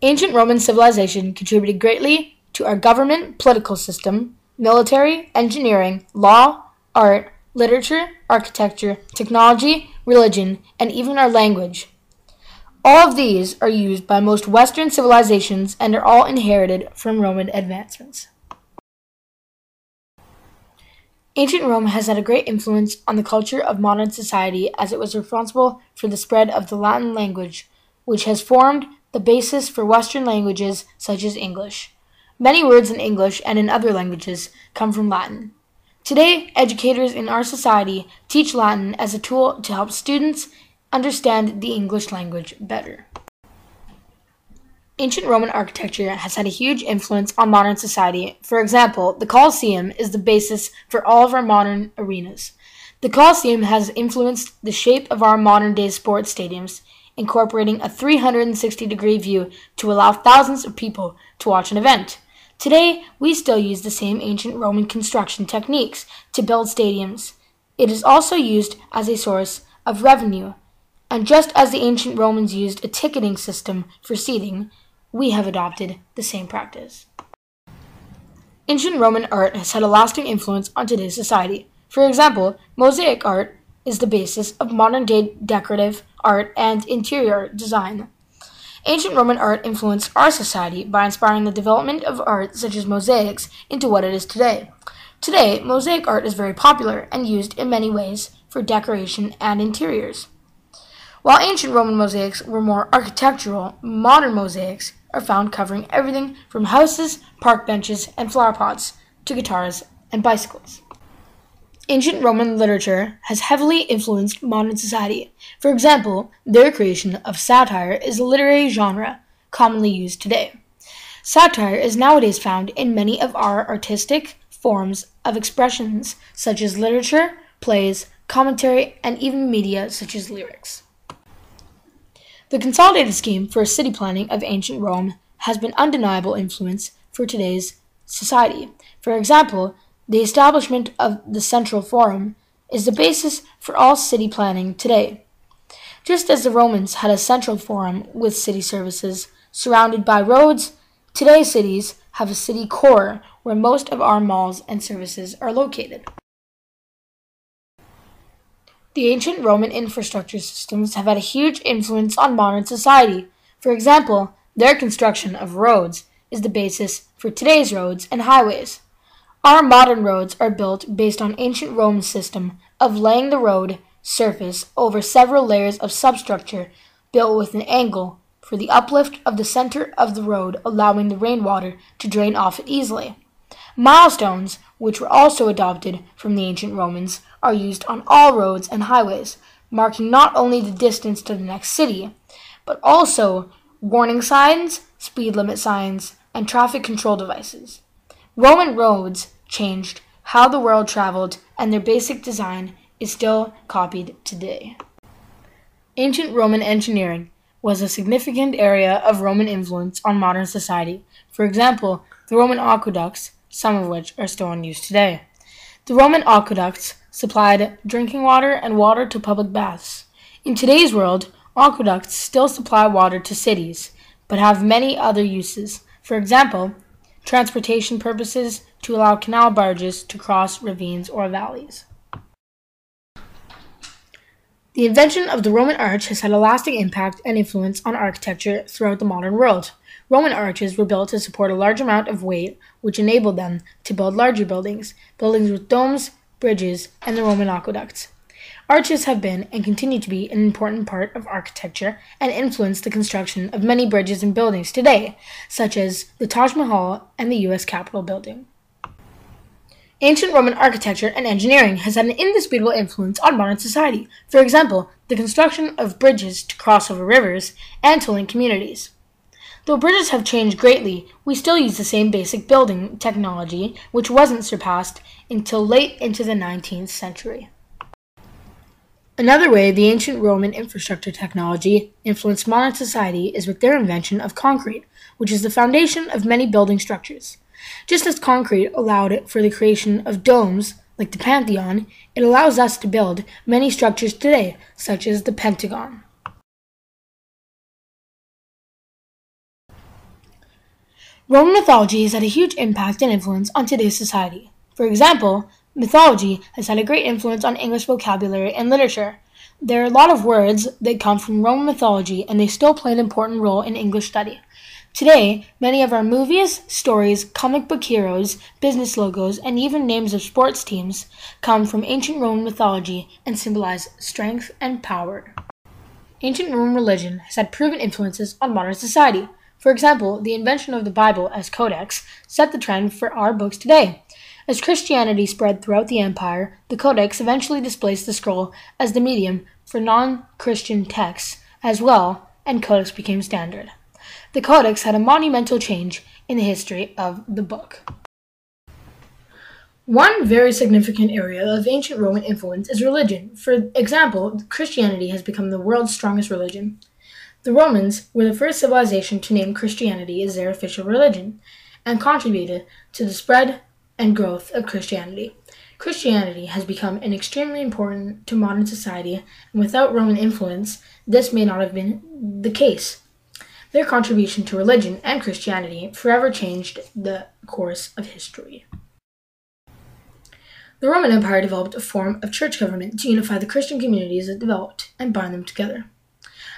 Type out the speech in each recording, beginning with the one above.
Ancient Roman civilization contributed greatly to our government, political system, military, engineering, law, art, literature, architecture, technology, religion, and even our language. All of these are used by most Western civilizations and are all inherited from Roman advancements. Ancient Rome has had a great influence on the culture of modern society as it was responsible for the spread of the Latin language, which has formed the basis for Western languages such as English. Many words in English and in other languages come from Latin. Today, educators in our society teach Latin as a tool to help students understand the English language better. Ancient Roman architecture has had a huge influence on modern society. For example, the Colosseum is the basis for all of our modern arenas. The Colosseum has influenced the shape of our modern-day sports stadiums, incorporating a 360-degree view to allow thousands of people to watch an event. Today, we still use the same ancient Roman construction techniques to build stadiums. It is also used as a source of revenue. And just as the ancient Romans used a ticketing system for seating, we have adopted the same practice. Ancient Roman art has had a lasting influence on today's society. For example, mosaic art is the basis of modern-day decorative art and interior design. Ancient Roman art influenced our society by inspiring the development of art such as mosaics into what it is today. Today, mosaic art is very popular and used in many ways for decoration and interiors. While ancient Roman mosaics were more architectural, modern mosaics are found covering everything from houses, park benches, and flower pots to guitars and bicycles. Ancient Roman literature has heavily influenced modern society. For example, their creation of satire is a literary genre commonly used today. Satire is nowadays found in many of our artistic forms of expressions such as literature, plays, commentary, and even media such as lyrics. The consolidated scheme for city planning of ancient Rome has been undeniable influence for today's society. For example, the establishment of the Central Forum is the basis for all city planning today. Just as the Romans had a central forum with city services surrounded by roads, today's cities have a city core where most of our malls and services are located. The ancient Roman infrastructure systems have had a huge influence on modern society. For example, their construction of roads is the basis for today's roads and highways. Our modern roads are built based on ancient Rome's system of laying the road surface over several layers of substructure built with an angle for the uplift of the center of the road, allowing the rainwater to drain off it easily. Milestones, which were also adopted from the ancient Romans, are used on all roads and highways, marking not only the distance to the next city, but also warning signs, speed limit signs, and traffic control devices. Roman roads changed how the world traveled, and their basic design is still copied today. Ancient Roman engineering was a significant area of Roman influence on modern society. For example, the Roman aqueducts, some of which are still in use today. The Roman aqueducts supplied drinking water and water to public baths. In today's world, aqueducts still supply water to cities, but have many other uses. For example, transportation purposes to allow canal barges to cross ravines or valleys. The invention of the Roman arch has had a lasting impact and influence on architecture throughout the modern world. Roman arches were built to support a large amount of weight, which enabled them to build larger buildings with domes, bridges, and the Roman aqueducts. Arches have been and continue to be an important part of architecture and influence the construction of many bridges and buildings today, such as the Taj Mahal and the U.S. Capitol building. Ancient Roman architecture and engineering has had an indisputable influence on modern society. For example, the construction of bridges to cross over rivers and to link communities. Though bridges have changed greatly, we still use the same basic building technology, which wasn't surpassed until late into the 19th century. Another way the ancient Roman infrastructure technology influenced modern society is with their invention of concrete, which is the foundation of many building structures. Just as concrete allowed for the creation of domes, like the Pantheon, it allows us to build many structures today, such as the Pentagon. Roman mythology has had a huge impact and influence on today's society. For example, mythology has had a great influence on English vocabulary and literature. There are a lot of words that come from Roman mythology, and they still play an important role in English study. Today, many of our movies, stories, comic book heroes, business logos, and even names of sports teams come from ancient Roman mythology and symbolize strength and power. Ancient Roman religion has had proven influences on modern society. For example, the invention of the Bible as codex set the trend for our books today. As Christianity spread throughout the empire, the codex eventually displaced the scroll as the medium for non-Christian texts as well, and codex became standard. The codex had a monumental change in the history of the book. One very significant area of ancient Roman influence is religion. For example, Christianity has become the world's strongest religion. The Romans were the first civilization to name Christianity as their official religion, and contributed to the spread and growth of Christianity. Christianity has become extremely important to modern society, and without Roman influence, this may not have been the case. Their contribution to religion and Christianity forever changed the course of history. The Roman Empire developed a form of church government to unify the Christian communities it developed and bind them together.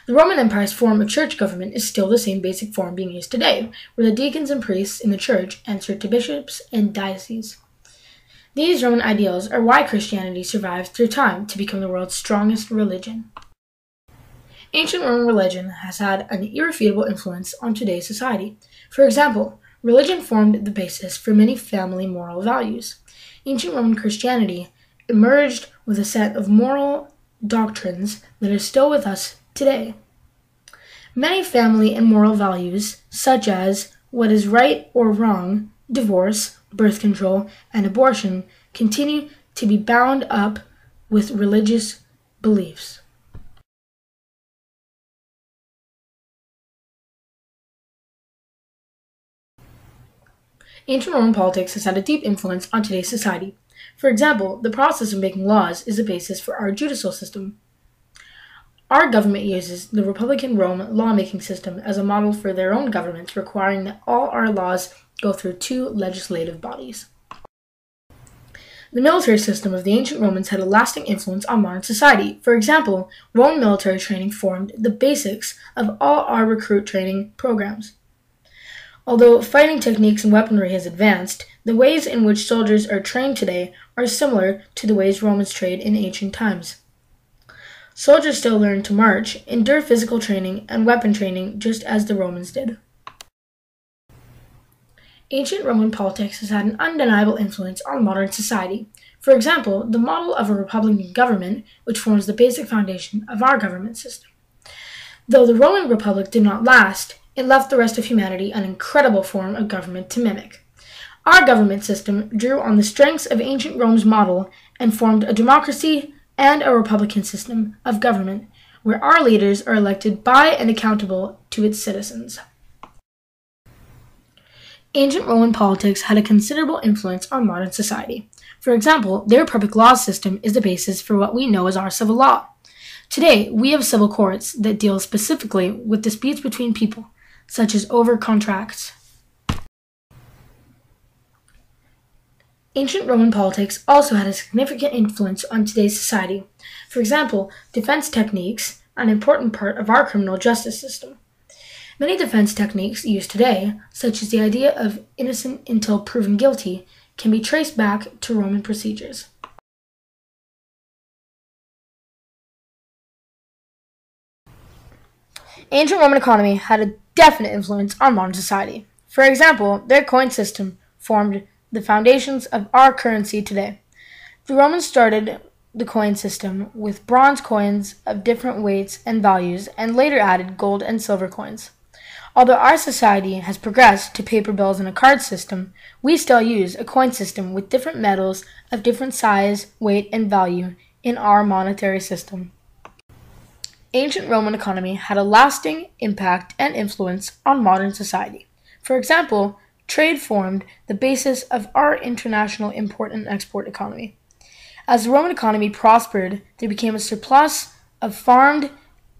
The Roman Empire's form of church government is still the same basic form being used today, where the deacons and priests in the church answer to bishops and dioceses. These Roman ideals are why Christianity survived through time to become the world's strongest religion. Ancient Roman religion has had an irrefutable influence on today's society. For example, religion formed the basis for many family moral values. Ancient Roman Christianity emerged with a set of moral doctrines that are still with us today. Many family and moral values, such as what is right or wrong, divorce, birth control, and abortion, continue to be bound up with religious beliefs. Ancient Roman politics has had a deep influence on today's society. For example, the process of making laws is the basis for our judicial system. Our government uses the Republican Rome lawmaking system as a model for their own governments, requiring that all our laws go through two legislative bodies. The military system of the ancient Romans had a lasting influence on modern society. For example, Roman military training formed the basics of all our recruit training programs. Although fighting techniques and weaponry has advanced, the ways in which soldiers are trained today are similar to the ways Romans trained in ancient times. Soldiers still learn to march, endure physical training, and weapon training just as the Romans did. Ancient Roman politics has had an undeniable influence on modern society. For example, the model of a republican government, which forms the basic foundation of our government system. Though the Roman Republic did not last, it left the rest of humanity an incredible form of government to mimic. Our government system drew on the strengths of ancient Rome's model and formed a democracy and a republican system of government, where our leaders are elected by and accountable to its citizens. Ancient Roman politics had a considerable influence on modern society. For example, their public law system is the basis for what we know as our civil law. Today, we have civil courts that deal specifically with disputes between people, such as over contracts. Ancient Roman politics also had a significant influence on today's society. For example, defense techniques are an important part of our criminal justice system. Many defense techniques used today, such as the idea of innocent until proven guilty, can be traced back to Roman procedures. Ancient Roman economy had a definite influence on modern society. For example, their coin system formed the foundations of our currency today. The Romans started the coin system with bronze coins of different weights and values, and later added gold and silver coins. Although our society has progressed to paper bills and a card system, we still use a coin system with different metals of different size, weight, and value in our monetary system. Ancient Roman economy had a lasting impact and influence on modern society. For example, trade formed the basis of our international import and export economy. As the Roman economy prospered, there became a surplus of farmed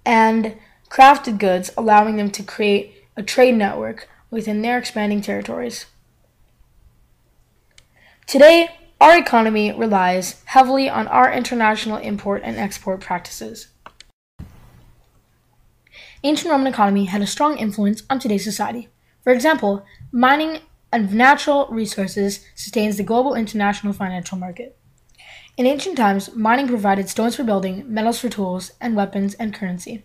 and crafted goods, allowing them to create a trade network within their expanding territories. Today, our economy relies heavily on our international import and export practices. Ancient Roman economy had a strong influence on today's society. For example, mining of natural resources sustains the global international financial market. In ancient times, mining provided stones for building, metals for tools and weapons, and currency.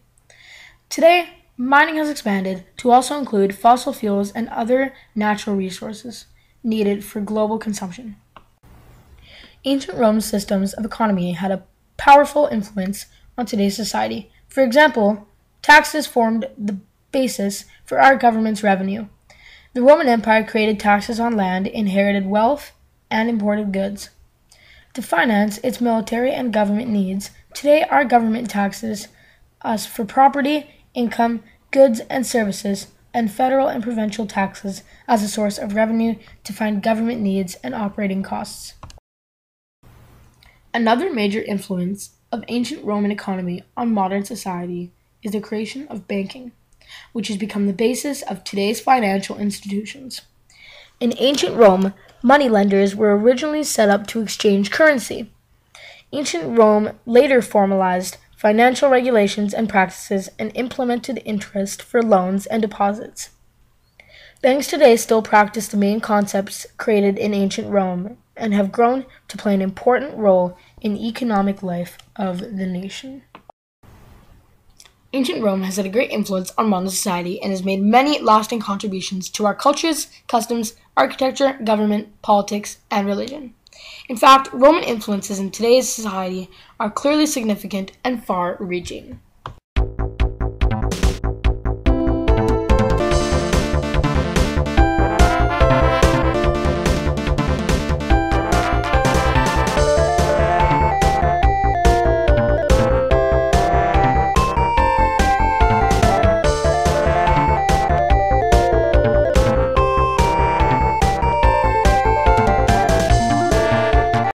Today, mining has expanded to also include fossil fuels and other natural resources needed for global consumption. Ancient Rome's systems of economy had a powerful influence on today's society. For example, taxes formed the basis for our government's revenue. The Roman Empire created taxes on land, inherited wealth, and imported goods. To finance its military and government needs, today our government taxes us for property, income, goods, and services, and federal and provincial taxes as a source of revenue to fund government needs and operating costs. Another major influence of ancient Roman economy on modern society is the creation of banking, which has become the basis of today's financial institutions. In ancient Rome, moneylenders were originally set up to exchange currency. Ancient Rome later formalized financial regulations and practices and implemented interest for loans and deposits. Banks today still practice the main concepts created in ancient Rome and have grown to play an important role in the economic life of the nation. Ancient Rome has had a great influence on modern society and has made many lasting contributions to our cultures, customs, architecture, government, politics, and religion. In fact, Roman influences in today's society are clearly significant and far-reaching.